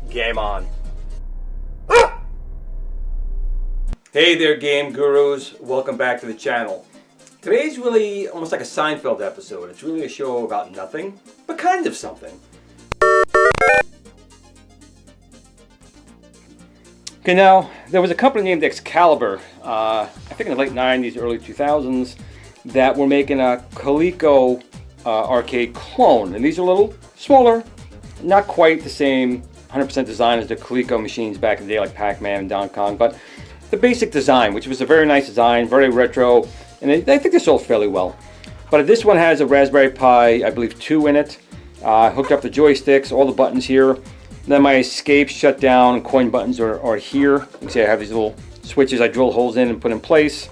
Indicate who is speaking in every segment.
Speaker 1: Game on. Hey there, game gurus. Welcome back to the channel. Today's really almost like a Seinfeld episode. It's really a show about nothing, but kind of something. Okay, now, there was a company named Excalibur, I think in the late 90s, early 2000s, that were making a Cleco Arcade clone. And these are a little smaller, not quite the same 100% design as the Cleco machines back in the day, like PacMan and Donkey Kong, but the basic design, which was a very nice design, very retro, and I think they sold fairly well. But this one has a Raspberry Pi, I believe 2 in it, hooked up the joysticks, all the buttons here. Then my escape, shutdown, and coin buttons are here. You can see I have these little switches I drill holes in and put in place.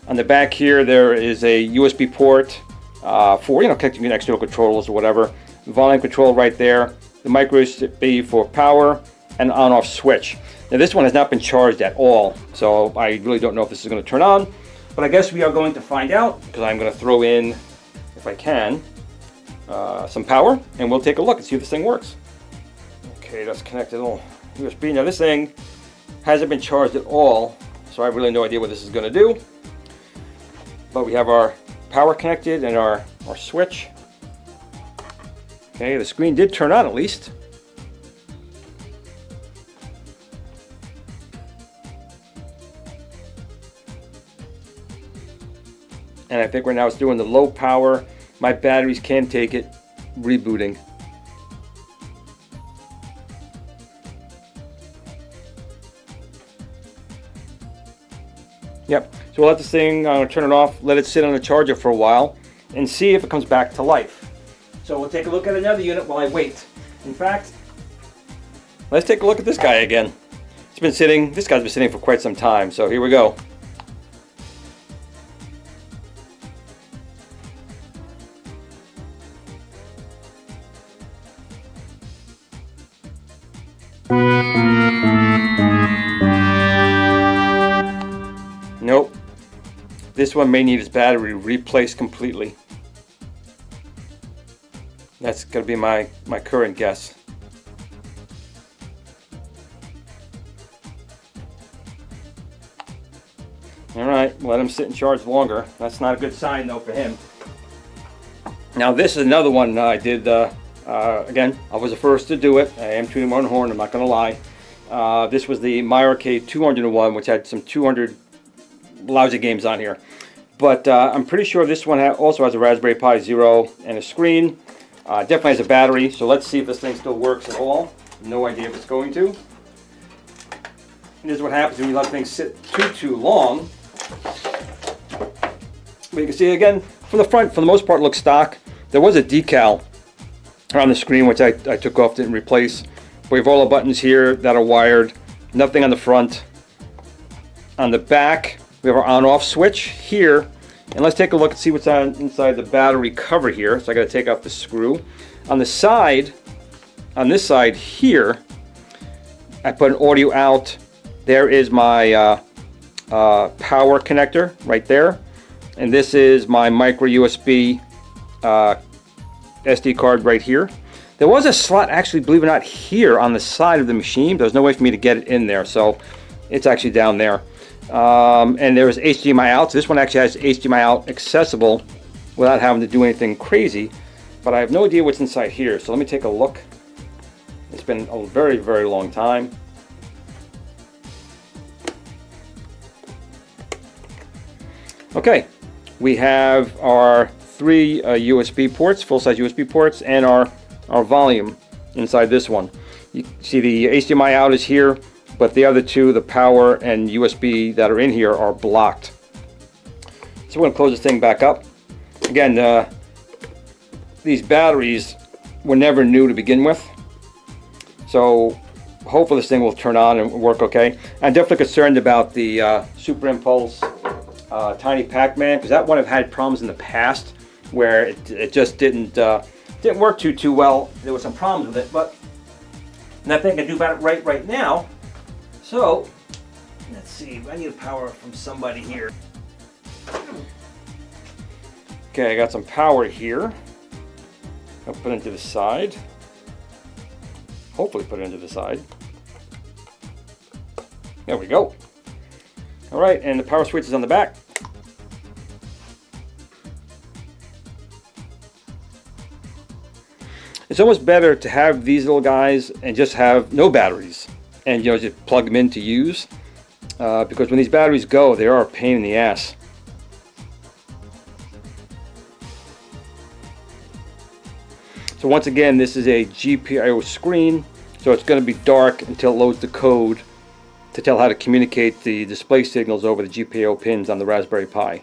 Speaker 1: On the back here, there is a USB port for, connecting external controllers or whatever. The volume control right there. The micro USB for power and on-off switch. Now this one has not been charged at all, so I really don't know if this is going to turn on. But I guess we are going to find out, because I'm going to throw in, if I can, some power, and we'll take a look and see if this thing works. Okay, that's connected all USB. Now this thing hasn't been charged at all, so I have really no idea what this is going to do. But we have our power connected and our switch. Okay, the screen did turn on at least. And I think right now it's doing the low power. My batteries can take it. Rebooting. Yep, so we'll let this thing, I'm going to turn it off, let it sit on the charger for a while, and see if it comes back to life. So we'll take a look at another unit while I wait. In fact, let's take a look at this guy again. This guy's been sitting for quite some time, so here we go. Nope. This one may need its battery replaced completely. That's going to be my current guess. Alright, let him sit and charge longer. That's not a good sign though for him. Now this is another one I did, again, I was the first to do it. I am tooting my own horn, I'm not going to lie. This was the Immoral Arcade 201, which had some 200 lousy games on here. But I'm pretty sure this one also has a Raspberry Pi Zero and a screen. Definitely has a battery, so let's see if this thing still works at all. No idea if it's going to. And this is what happens when you let things sit too long. But you can see again, from the front, for the most part, it looks stock. There was a decal around the screen, which I took off, didn't replace. But we have all the buttons here that are wired. Nothing on the front. On the back, we have our on-off switch here. And let's take a look and see what's inside the battery cover here. So I got to take off the screw. On the side, on this side here, I put an audio out. There is my power connector right there. And this is my micro USB SD card right here. There was a slot, actually, believe it or not, here on the side of the machine. There's no way for me to get it in there, so it's actually down there. And there is HDMI out. So this one actually has HDMI out accessible without having to do anything crazy. But I have no idea what's inside here. So let me take a look. It's been a very, very long time. Okay, we have our 3 USB ports, full-size USB ports, and our volume inside this one. You see the HDMI out is here. But the other 2, the power and USB that are in here, are blocked. So we're going to close this thing back up. Again, these batteries were never new to begin with. So hopefully this thing will turn on and work okay. I'm definitely concerned about the Super Impulse Tiny PacMan, because that one have had problems in the past where it just didn't work too well. There were some problems with it, but nothing I can do about it right now. So, let's see, I need power from somebody here. Okay, I got some power here. I'll put it to the side. hopefully put it into the side. There we go. All right, and the power switch is on the back. It's almost better to have these little guys and just have no batteries and just plug them in to use because when these batteries go, they are a pain in the ass. So once again, this is a GPIO screen, so it's going to be dark until it loads the code to tell how to communicate the display signals over the GPIO pins on the Raspberry Pi.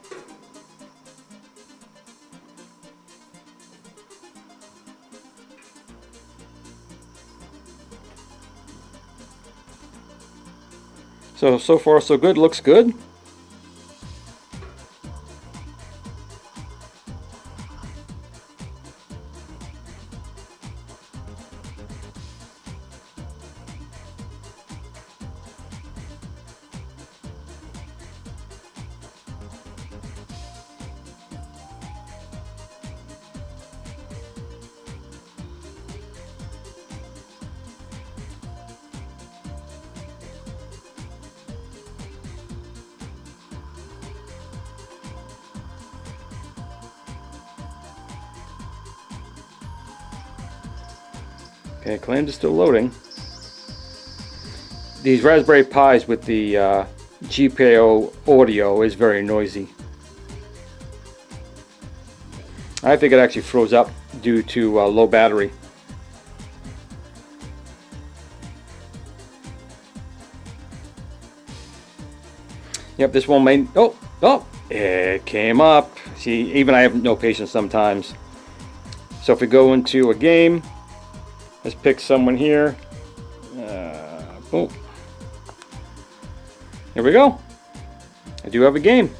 Speaker 1: So far so good, looks good. Okay, CLAMS is still loading. These Raspberry Pis with the GPIO audio is very noisy. I think it actually froze up due to low battery. Yep, this one may... Oh, it came up. See, even I have no patience sometimes. So if we go into a game, let's pick someone here. Oh, here we go. I do have a game.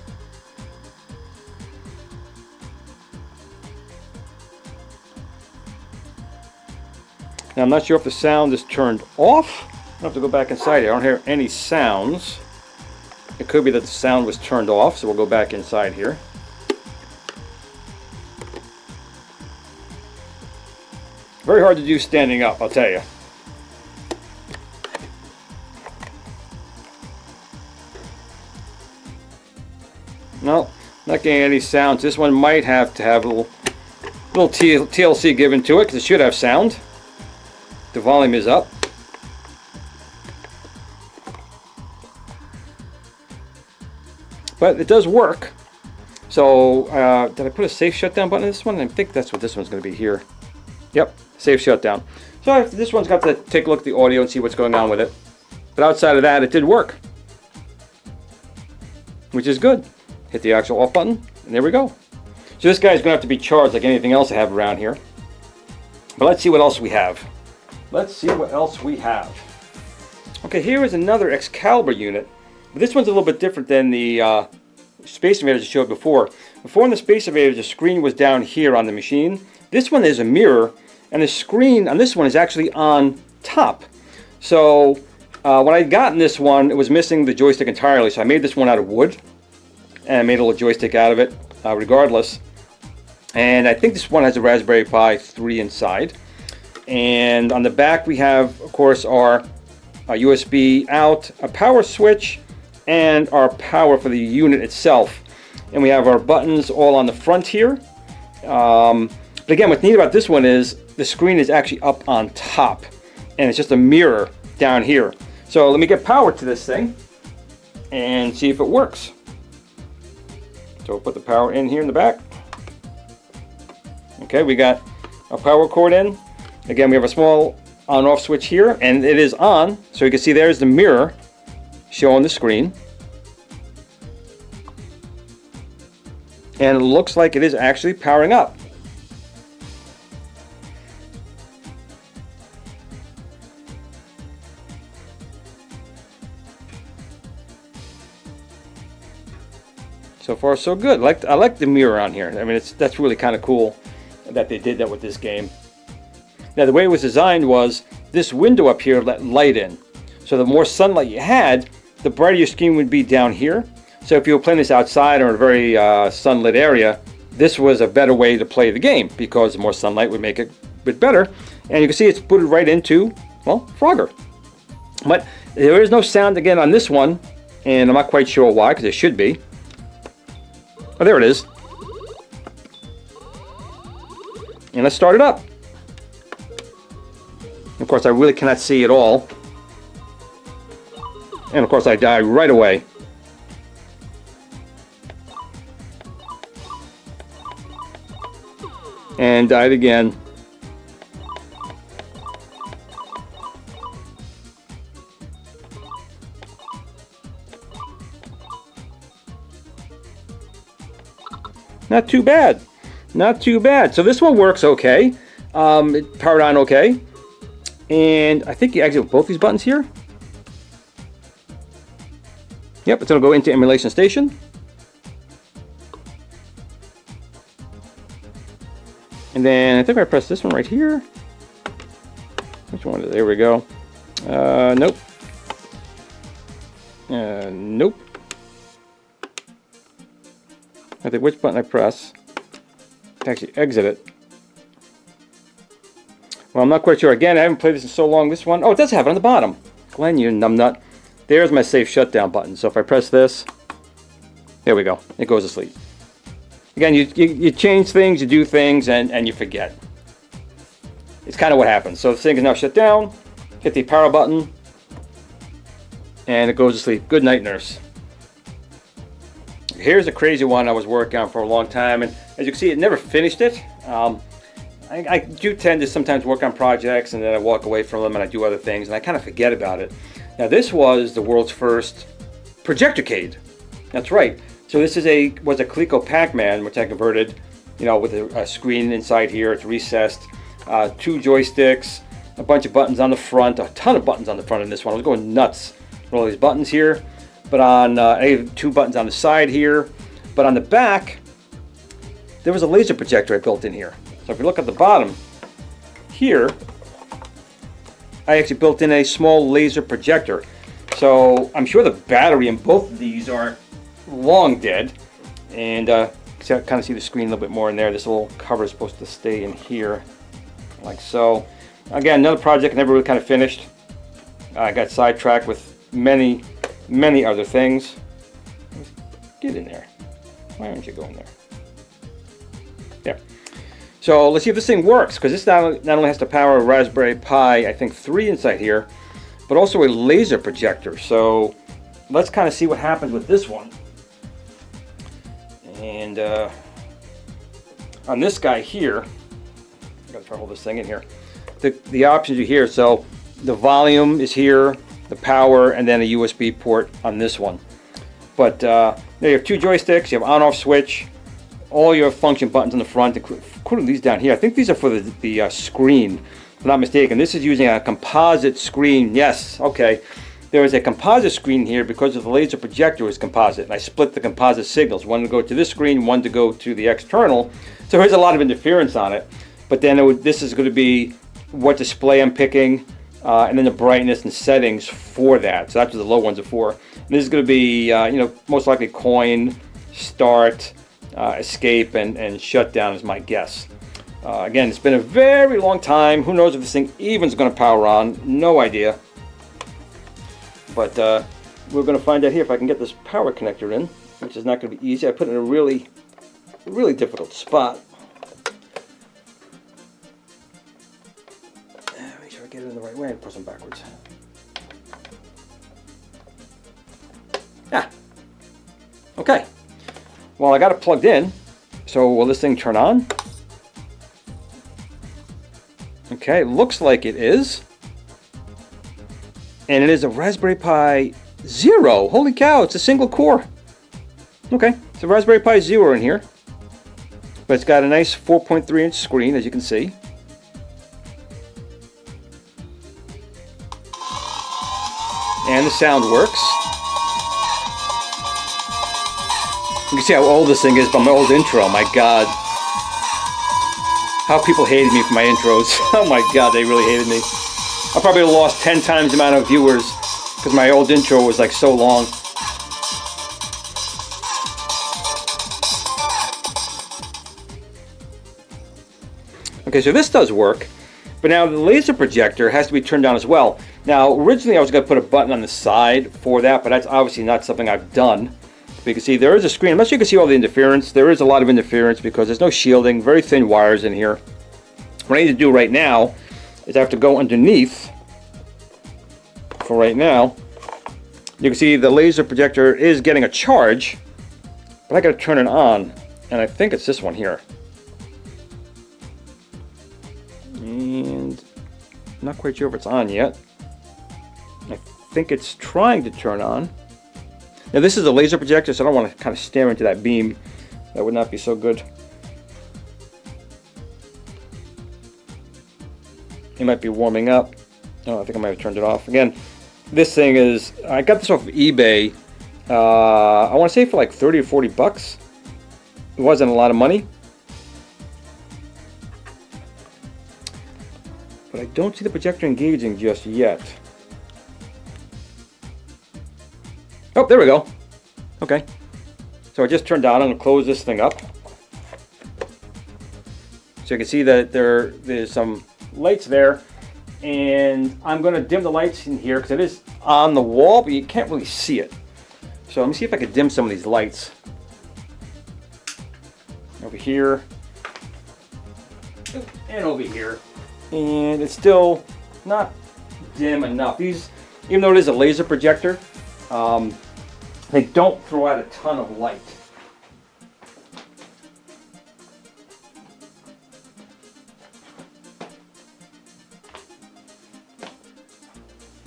Speaker 1: Now I'm not sure if the sound is turned off. I have to go back inside here. I don't hear any sounds. It could be that the sound was turned off, so we'll go back inside here. Very hard to do standing up, I'll tell you. No, not getting any sounds. This one might have to have a little TLC given to it, because it should have sound. The volume is up. But it does work. So, did I put a safe shutdown button on this one? I think that's what this one's going to be here. Yep, safe shutdown. So this one's got to take a look at the audio and see what's going on with it. But outside of that, it did work. Which is good. Hit the actual off button, and there we go. So this guy's going to have to be charged like anything else I have around here. But let's see what else we have. Let's see what else we have. Okay, here is another Excalibur unit. But this one's a little bit different than the Space Invaders I showed before. Before in the Space Invaders, the screen was down here on the machine. This one is a mirror, and the screen on this one is actually on top. So when I got in this one, it was missing the joystick entirely, so I made this one out of wood. And I made a little joystick out of it, regardless. And I think this one has a Raspberry Pi 3 inside. And on the back we have, of course, our USB out, a power switch, and our power for the unit itself. And we have our buttons all on the front here. But again, what's neat about this one is the screen is actually up on top. And it's just a mirror down here. So let me get power to this thing and see if it works. So we'll put the power in here in the back. Okay, we got a power cord in. Again, we have a small on-off switch here, and it is on. So you can see there's the mirror showing the screen. And it looks like it is actually powering up. So far, so good. I like the mirror on here. I mean, that's really kind of cool that they did that with this game. Now, the way it was designed was this window up here let light in. So the more sunlight you had, the brighter your screen would be down here. So if you were playing this outside or in a very sunlit area, this was a better way to play the game because the more sunlight would make it a bit better. And you can see it's booted right into well, Frogger. But there is no sound again on this one, and I'm not quite sure why, because it should be. Oh, there it is. And let's start it up. Of course, I really cannot see at all. And of course, I die right away. And died again. Not too bad. Not too bad. So this one works okay. It powered on okay. And I think you exit both these buttons here. Yep, it's going to go into emulation station. And then I think I press this one right here. Which one is it? There we go. Nope. Nope. I think which button I press to actually exit it. Well, I'm not quite sure. Again, I haven't played this in so long. This one, oh, it does have it on the bottom. Glenn, you numbnut. There's my safe shutdown button. So if I press this, there we go. It goes to sleep. Again, you change things, you do things, and you forget. It's kind of what happens. So the thing is now shut down. Hit the power button, and it goes to sleep. Good night, nurse. Here's a crazy one I was working on for a long time, and as you can see, it never finished it. I do tend to sometimes work on projects, and then I walk away from them, and I do other things, and I kind of forget about it. Now, this was the world's first projector-cade. That's right. So this is was a Cleco PacMan, which I converted, you know, with a screen inside here. It's recessed, 2 joysticks, a bunch of buttons on the front, a ton of buttons on the front of this one. I was going nuts with all these buttons here. But on, I have 2 buttons on the side here. But on the back, there was a laser projector I built in here. So if you look at the bottom here, I actually built in a small laser projector. So I'm sure the battery in both of these are long dead. And you can kind of see the screen a little bit more in there. This little cover is supposed to stay in here, like so. Again, another project I never really kind of finished. I got sidetracked with many other things. Get in there. Why aren't you going there? There. So let's see if this thing works, because this not only has to power a Raspberry Pi, I think 3 inside here, but also a laser projector. So let's kind of see what happens with this one. And on this guy here, I gotta try to hold this thing in here. The options are here. So the volume is here, the power, and then a USB port on this one. But there you have 2 joysticks, you have on-off switch, all your function buttons on the front, including these down here. I think these are for the screen, if I'm not mistaken. This is using a composite screen. Yes, okay. There is a composite screen here because of the laser projector is composite. And I split the composite signals, one to go to this screen, one to go to the external. So there's a lot of interference on it. But then this is going to be what display I'm picking, and then the brightness and settings for that. So that's what the low ones are for. And this is going to be, you know, most likely coin, start, escape, and shutdown is my guess. Again, it's been a very long time. Who knows if this thing even is going to power on? No idea. But we're going to find out here if I can get this power connector in, which is not going to be easy. I put it in a really difficult spot. Make sure I get it in the right way and press them backwards. Ah, okay. Well, I got it plugged in. So will this thing turn on? Okay, looks like it is. And it is a Raspberry Pi Zero. Holy cow, it's a single core. Okay, it's a Raspberry Pi Zero in here. But it's got a nice 4.3-inch screen, as you can see. And the sound works. You can see how old this thing is by my old intro. My God. How people hated me for my intros. Oh my God, they really hated me. I probably lost 10 times the amount of viewers because my old intro was like so long. Okay, so this does work. But now the laser projector has to be turned on as well. Now originally I was going to put a button on the side for that, but that's obviously not something I've done. But you can see there is a screen. I'm not sure you can see all the interference. There is a lot of interference because there's no shielding, very thin wires in here. What I need to do right now is I have to go underneath. For right now, you can see the laser projector is getting a charge, but I got to turn it on, and I think it's this one here. And I'm not quite sure if it's on yet. I think it's trying to turn on. Now this is a laser projector, so I don't want to kind of stare into that beam. That would not be so good. It might be warming up. Oh, I think I might have turned it off. Again, this thing is, I got this off of eBay. I want to say for like 30 or 40 bucks. It wasn't a lot of money. But I don't see the projector engaging just yet. Oh, there we go. Okay. So I just turned on. I'm going to close this thing up. So you can see that there's some lights there. And I'm going to dim the lights in here because it is on the wall, but you can't really see it. So let me see if I can dim some of these lights. Over here. And over here. And it's still not dim enough. These, even though it is a laser projector, they don't throw out a ton of light.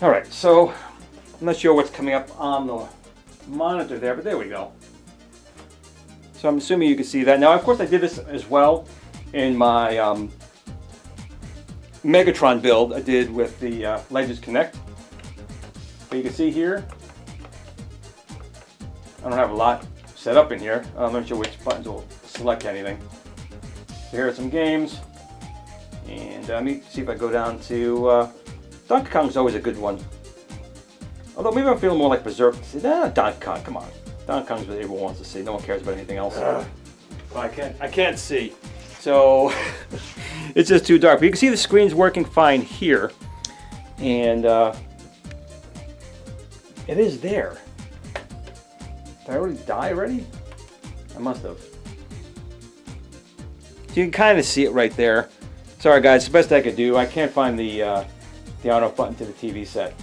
Speaker 1: Alright, so I'm not sure what's coming up on the monitor there, but there we go. So I'm assuming you can see that. Now, of course, I did this as well in my Megatron build I did with the Legends Connect. But you can see here, I don't have a lot set up in here. I'm not sure which buttons will select anything. So here are some games. And let me see if I go down to Donkey Kong's always a good one. Although maybe I'm feeling more like Berserk. Donkey Kong, come on. Donkey Kong's what everyone wants to see. No one cares about anything else. I can't see. So it's just too dark. But you can see the screen's working fine here. And it is there. Did I already die already? I must have. So you can kind of see it right there. Sorry guys, it's the best I could do. I can't find the on-off button to the TV set.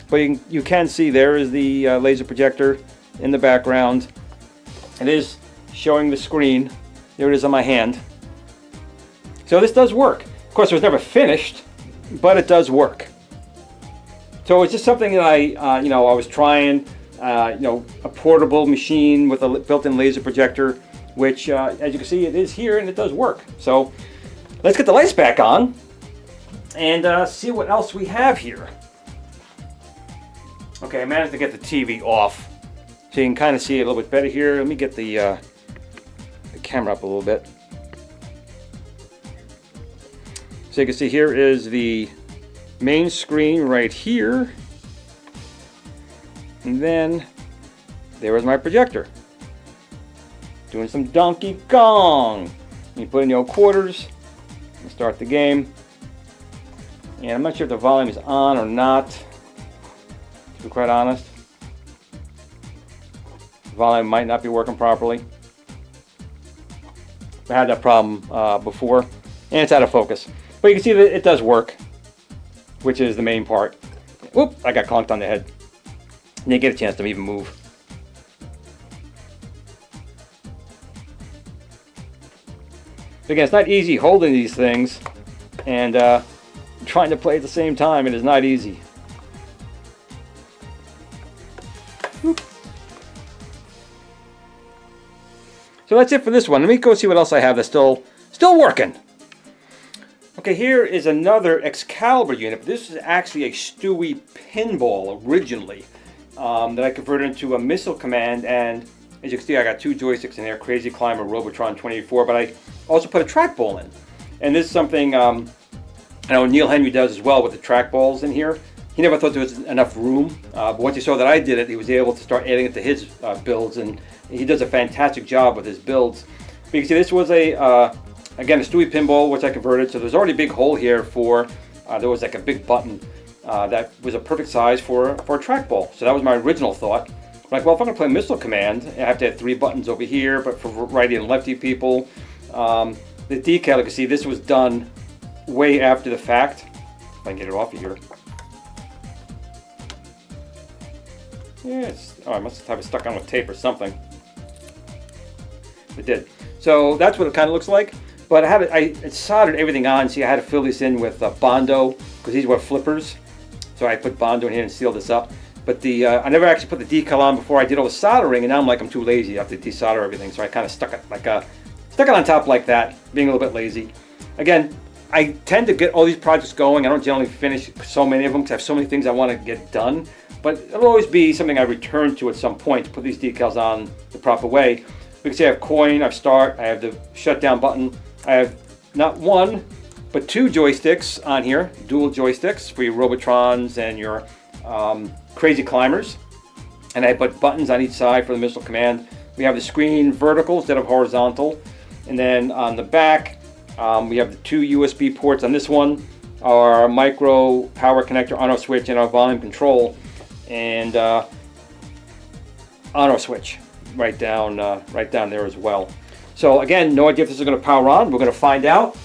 Speaker 1: But you can see there is the laser projector in the background. It is showing the screen. There it is on my hand. So this does work. Of course, it was never finished, but it does work. So it's just something that I was trying, a portable machine with a built-in laser projector, which, as you can see, it is here and it does work. So let's get the lights back on and see what else we have here. Okay, I managed to get the TV off, so you can kind of see it a little bit better here. Let me get the camera up a little bit. So you can see here is the main screen right here. And then there is my projector. Doing some Donkey Kong. You put in your quarters and start the game. And I'm not sure if the volume is on or not, to be quite honest. The volume might not be working properly. I had that problem before, and it's out of focus. But you can see that it does work, which is the main part. Whoop, I got conked on the head. Didn't get a chance to even move. Again, it's not easy holding these things and trying to play at the same time. It is not easy. Whoop. So that's it for this one. Let me go see what else I have that's still working. Okay, here is another Excalibur unit. This is actually a Stewie pinball originally that I converted into a missile command, and as you can see, I got two joysticks in there, Crazy Climber, Robotron 24, but I also put a trackball in. And this is something I know Neil Henry does as well with the trackballs in here. He never thought there was enough room, but once he saw that I did it, he was able to start adding it to his builds, and he does a fantastic job with his builds. But you can see this was again, a Stewie pinball, which I converted, so there's already a big hole here for there was like a big button that was a perfect size for a trackball. So that was my original thought. Like, well, if I'm going to play Missile Command, I have to have 3 buttons over here, but for righty and lefty people. The decal, you can see this was done way after the fact. If I can get it off of here. Yes. Oh, I must have it stuck on with tape or something. It did. So that's what it kind of looks like. But I soldered everything on. See, I had to fill this in with Bondo because these were flippers. So I put Bondo in here and sealed this up. But I never actually put the decal on before I did all the soldering, and now I'm too lazy. I have to desolder everything. So I kind of stuck it on top like that, being a little bit lazy. Again, I tend to get all these projects going. I don't generally finish so many of them because I have so many things I want to get done. But it'll always be something I return to at some point to put these decals on the proper way. We can see I have coin, I have start, I have the shutdown button. I have not 1, but 2 joysticks on here, dual joysticks for your Robotrons and your Crazy Climbers. And I put buttons on each side for the Missile Command. We have the screen vertical instead of horizontal. And then on the back, we have the 2 USB ports on this one, our micro power connector on-off switch and our volume control, and on-off switch right down there as well. So again, no idea if this is going to power on. We're going to find out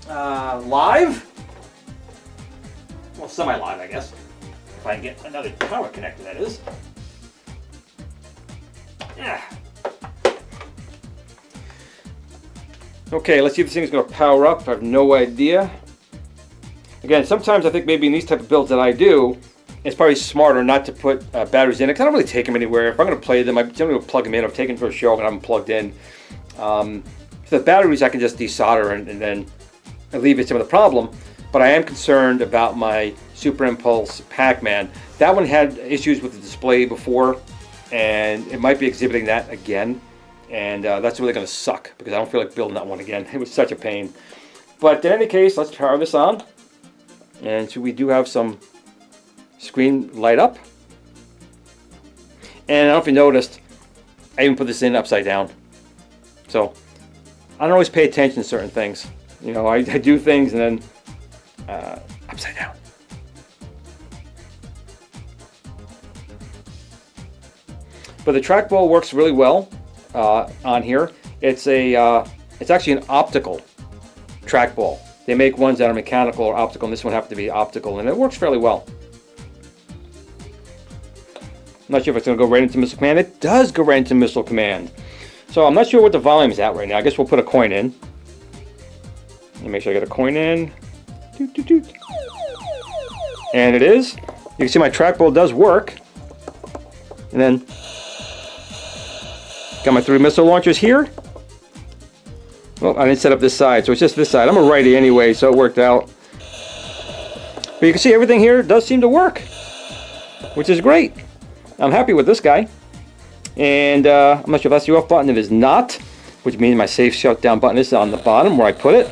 Speaker 1: live. Well, semi-live, I guess. If I can get another power connector, that is. Yeah. Okay, let's see if this thing's going to power up. I have no idea. Again, sometimes I think maybe in these type of builds that I do, it's probably smarter not to put batteries in it, because I don't really take them anywhere. If I'm going to play them, I generally will plug them in. I've taken them for a show and I have them plugged in. So the batteries I can just desolder and then alleviate some of the problem. But I am concerned about my Super Impulse PacMan. That one had issues with the display before, and it might be exhibiting that again. And that's really going to suck, because I don't feel like building that one again. It was such a pain. But in any case, let's power this on. And so we do have some screen light up. And I don't know if you noticed, I even put this in upside down. So I don't always pay attention to certain things. You know, I do things and then upside down. But the trackball works really well on here. It's actually an optical trackball. They make ones that are mechanical or optical, and this one happens to be optical, and it works fairly well. I'm not sure if it's going to go right into Missile Command. It does go right into Missile Command. So I'm not sure what the volume is at right now. I guess we'll put a coin in. Let me make sure I get a coin in. Doot, doot, doot. And it is. You can see my trackball does work. And then got my 3 missile launchers here. Well, I didn't set up this side, so it's just this side. I'm a righty anyway, so it worked out. But you can see everything here does seem to work, which is great. I'm happy with this guy. And I'm not sure if that's the off button. It is not, which means my safe shutdown button is on the bottom where I put it.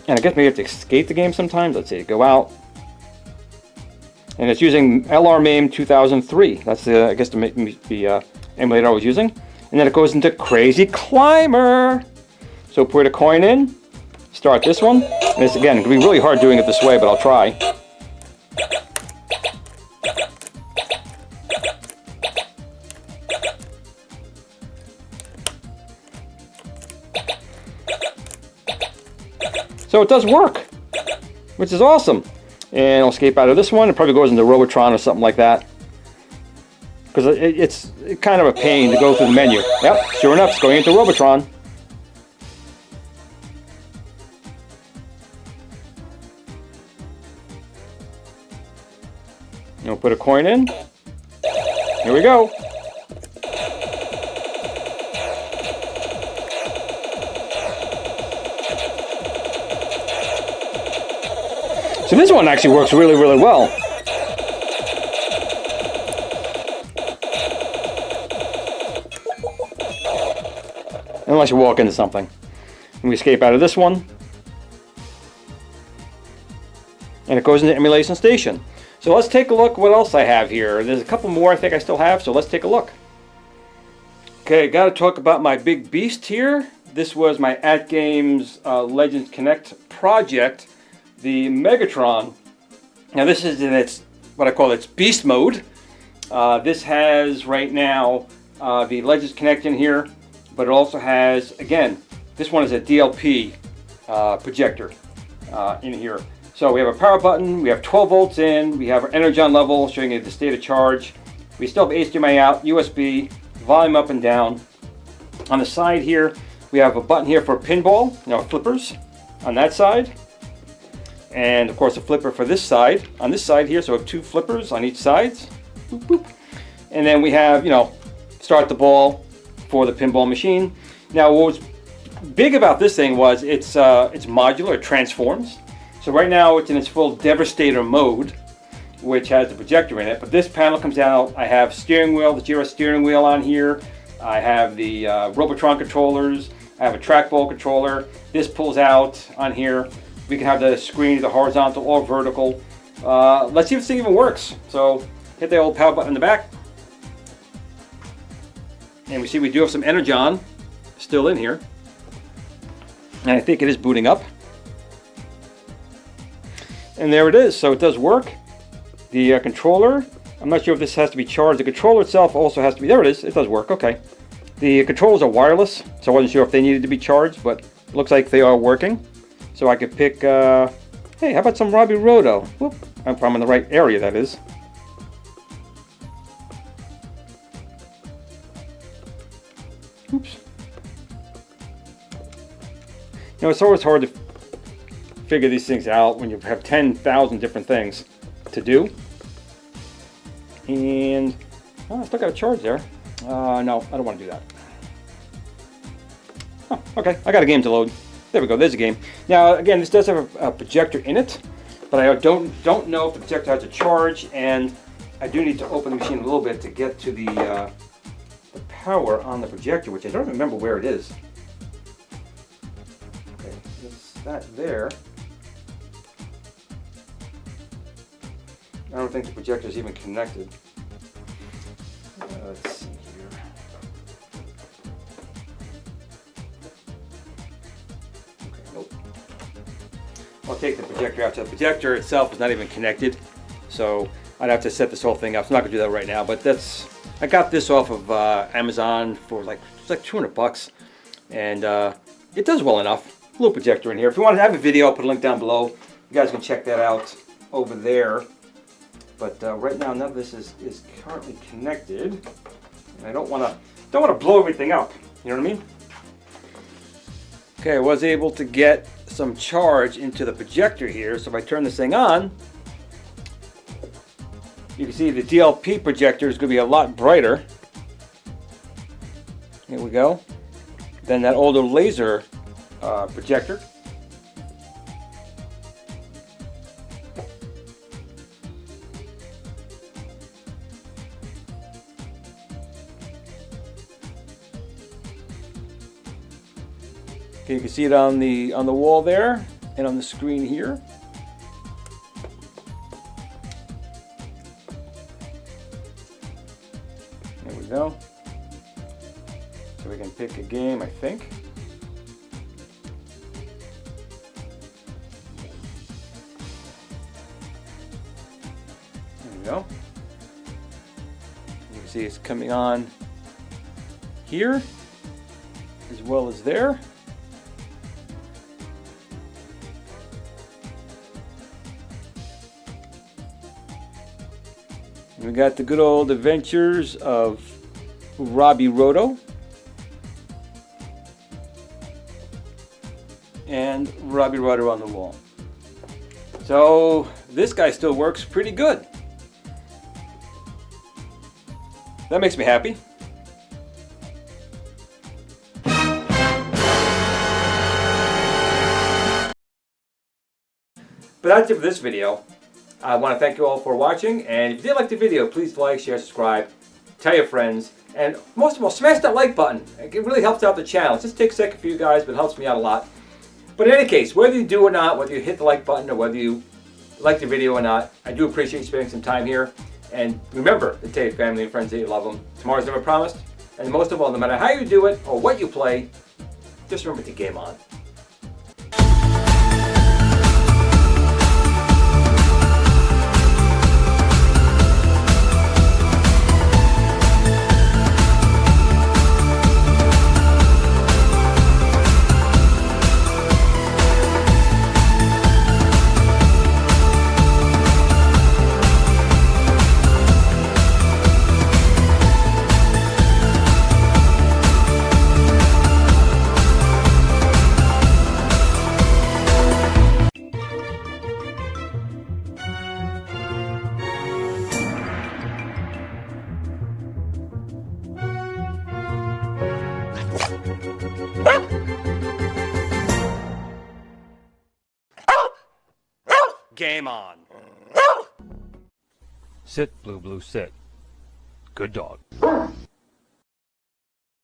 Speaker 1: And I guess maybe you have to escape the game sometimes. Let's see, go out. And it's using LR-MAME 2003. That's I guess the emulator I was using. And then it goes into Crazy Climber. So put a coin in, start this one. And it's again going to be really hard doing it this way, but I'll try. So it does work, which is awesome. And I'll escape out of this one. It probably goes into Robotron or something like that. Because it's kind of a pain to go through the menu. Yep, sure enough, it's going into Robotron. And we'll put a coin in. Here we go. So this one actually works really, really well. Unless you walk into something. And we escape out of this one. And it goes into Emulation Station. So let's take a look what else I have here. There's a couple more I think I still have, so let's take a look. Okay, got to talk about my big beast here. this was my At Games Legends Connect project, the Megatron. Now this is in its, what I call its beast mode. This has right now the Legends Connect in here, but it also has, again, this one is a DLP projector in here. So we have a power button, we have 12 volts in, we have our energon level showing you the state of charge. We still have HDMI out, USB, volume up and down. On the side here, we have a button here for pinball, flippers on that side. And of course a flipper for this side, on this side here, so we have 2 flippers on each side. Boop, boop. And then we have, start the ball for the pinball machine. Now what was big about this thing was it's modular, it transforms. So right now it's in its full Devastator mode, which has the projector in it. But this panel comes out, I have steering wheel, the GRS steering wheel on here. I have the Robotron controllers. I have a trackball controller. This pulls out on here. We can have the screen either horizontal or vertical. Let's see if this thing even works. So hit the old power button in the back. And we see we do have some energon still in here. And I think it is booting up. And there it is. So it does work. The controller, I'm not sure if this has to be charged. The controller itself also has to be, there it is. It does work, okay. The controllers are wireless, so I wasn't sure if they needed to be charged, but it looks like they are working. So I could pick, hey, how about some Robbie Roto? Whoop, if I'm in the right area, that is. Oops. It's always hard to figure these things out when you have 10,000 different things to do. And, oh, I still got a charge there. No, I don't want to do that. Oh, okay, I got a game to load. There we go, there's a game. Now, again, this does have a projector in it, but I don't know if the projector has a charge, and I do need to open the machine a little bit to get to the power on the projector, which I don't remember where it is. Okay, it's that there. I don't think the projector is even connected. Let's see here. Okay, nope. I'll take the projector out. So the projector itself is not even connected, so I'd have to set this whole thing up. So I'm not gonna do that right now. But I got this off of Amazon for it's like 200 bucks, and it does well enough. A little projector in here. If you want to have a video, I'll put a link down below. You guys can check that out over there. But right now, none of this is currently connected, and I don't want to blow everything up. You know what I mean? Okay, I was able to get some charge into the projector here. So if I turn this thing on, you can see the DLP projector is going to be a lot brighter. Here we go. Than that older laser projector. Okay, you can see it on the wall there and on the screen here. There we go. So we can pick a game, I think. There we go. You can see it's coming on here as well as there. We got the good old adventures of Robbie Roto and Robbie Roto on the wall. So this guy still works pretty good. That makes me happy. But that's it for this video. I want to thank you all for watching, and if you did like the video, please like, share, subscribe, tell your friends, and most of all, smash that like button. It really helps out the channel. It just takes a second for you guys, but it helps me out a lot. But in any case, whether you do or not, whether you hit the like button or whether you like the video or not, I do appreciate you spending some time here. And remember to tell your family and friends that you love them. Tomorrow's never promised, and most of all, no matter how you do it or what you play,
Speaker 2: just remember to game on.
Speaker 1: Game on. Sit, Blue Blue, sit. Good dog.